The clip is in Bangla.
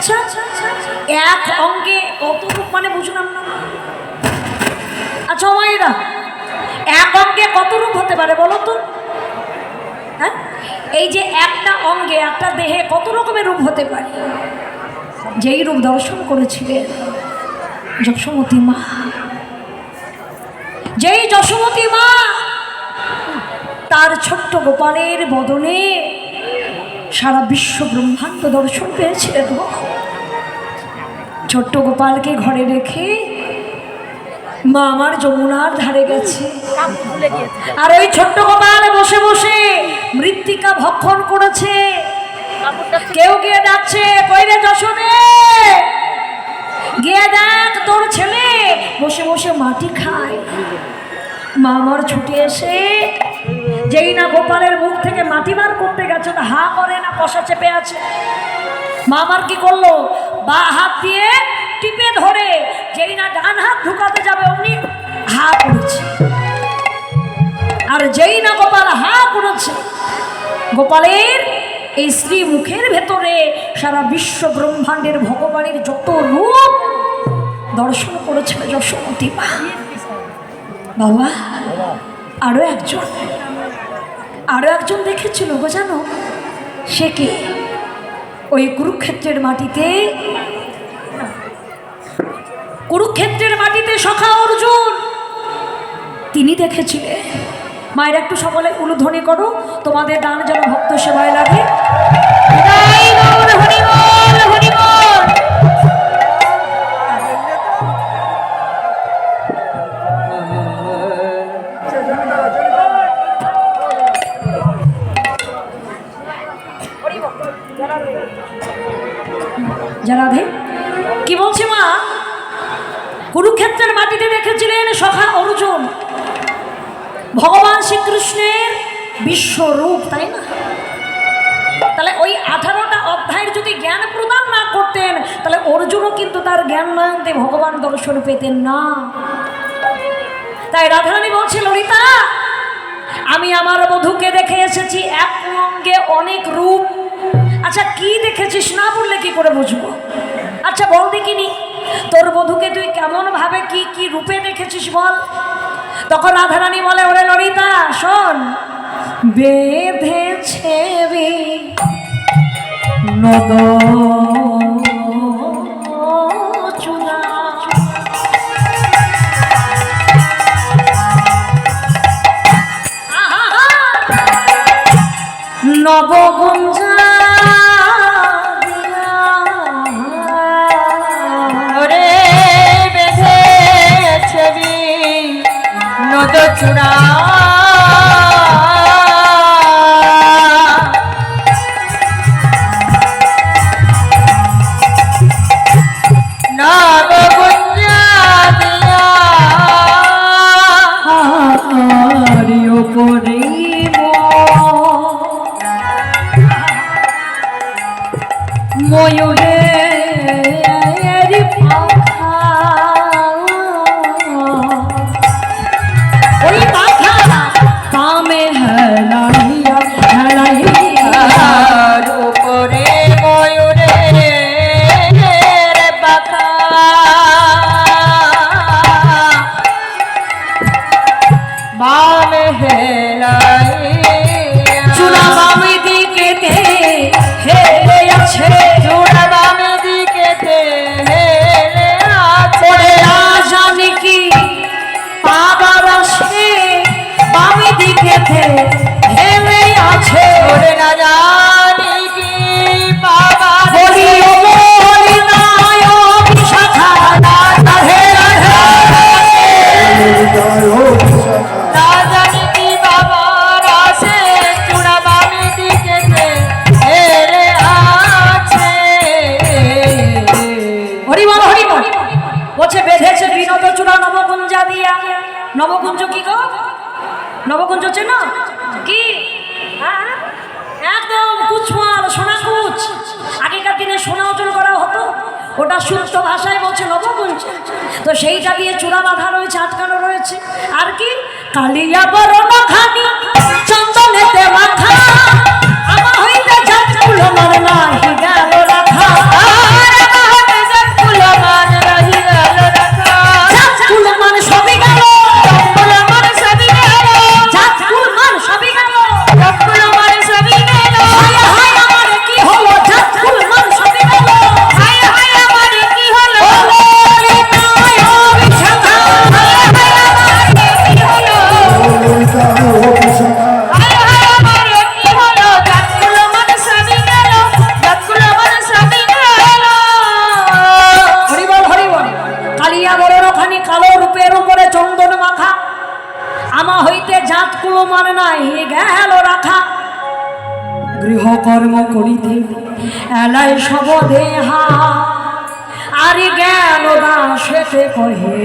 আচ্ছা এক অঙ্গে কত রূপ মানে বুঝলাম না। আচ্ছা মায়েরা, এক অঙ্গে কত রূপ হতে পারে বলো তো? হ্যাঁ, এই যে একটা অঙ্গে একটা দেহে কত রকমের রূপ হতে পারে? যেই রূপ দর্শন করেছিলেন যশোমতী মা, যেই যশোমতী মা তার ছোট্ট গোপালের বদনে সারা বিশ্ব ব্রহ্মাণ্ড দর্শন পেয়েছিলেন। ছোট্ট গোপালকে ঘরে রেখে মা আমার যমুনার ধারে গেছে, আর ওই ছোট্ট গোপাল বসে বসে মৃত্তিকা ভক্ষণ করেছে। কেউ গিয়ে ডাকছে, কইরে যশোদে, গিয়ে দেখ তোর ছেলে বসে বসে মাটি খায়। মা আমার ছুটে এসে যেই না গোপালের মুখ থেকে মাটি বার করতে গেছে, হা করে না কষা চেপে আছে। মা আমার কি করলো, বা হাত দিয়ে টিপে ধরে যেই না ডান হাত ঢুকাতে যাবে অমনি হা করেছে। আর যেই না গোপাল হা করেছে, গোপালের এই শ্রী মুখের ভেতরে সারা বিশ্ব ব্রহ্মাণ্ডের ভগবানের যত রূপ দর্শন করেছিল যশোমতী মা। বাবা, আরো একজন দেখেছিল গো, জানো সে কে? ওই কুরুক্ষেত্রের মাটিতে সখা অর্জুন, তিনি দেখেছিলেন। মায়ের একটু সকলে উলুধ্বনি করো, তোমাদের দান যেন ভক্ত সেবায় লাগে। রাধে কি বলছে মা? কুরুক্ষেত্রের মাটিতে দেখেছিলেন সখা অর্জুন, ভগবান শ্রীকৃষ্ণের বিশ্বরূপ, তাই না? তাহলে ওই 18টা অধ্যায়ের যদি জ্ঞান প্রদান না করতেন, তাহলে অর্জুনও কিন্তু তার জ্ঞান নয়নতে ভগবান দর্শন পেতেন না। তাই রাধারানী বলছে, ললিতা আমি আমার বধূকে দেখে এসেছি এক অঙ্গে অনেক রূপ। আচ্ছা কি দেখেছিস না বললে কি করে বুঝবো? আচ্ছা বল দেখিনি, তোর বধূকে তুই কেমন ভাবে কি কি রূপে দেখেছিস বল। তখন রাধারানী বলে, ওরে ললিতা শোন, বেঁধেছে নদ চূড়া, নবগুঞ্জা নদ চূড়া, নবগুঞ্জা দিয়া হারি ওপরে ময়ূরের পাখা, ওই পাখা কামে হেলাইয়া হেলাইয়ার উপরে ময়ূরের পাখা, বামে হেলাইয়া চূড়া বামে দিকেতে হেলে আছে, চূড়া বামে দিকেতে হেলে আছে, ওরে রাজানি কি পাবার আসে বামে দিকেতে হেলে আছে, ওরে না জানি কি পাবার বলি ও বলি নাই ও বিশাখা রাধে রাধে, না জানি কি বাবার আসে চূড়া বামে দিকেতে হেলে আছে। হরি বল হরি বল। বলছে বেঁধেছে বিনোদ চূড়া নবগুঞ্জা দিয়া। নবগুঞ্জ কি গো? নবগুঞ্জ চেনো কি? একদম কুচমাল সোনা কুচ, আগেকার দিনে সোনা অর্জন করা হতো, ওটা শুদ্ধ ভাষায় বলছে নবগুঞ্জ। তো সেইটা দিয়ে চূড়া বাঁধা রয়েছে, আটকানো রয়েছে। আর কি কালিয়া বরণ খানি চন্দনেতে মাথা, আমা হইতে যাচ্ছিল মন নাহি গেল রাখা, আমা হইতে জাতকুলো মানে নাই গেল রাখা গৃহকর্ম করিতে এলাই সব দেহা আরে গেল দাসেতে কহে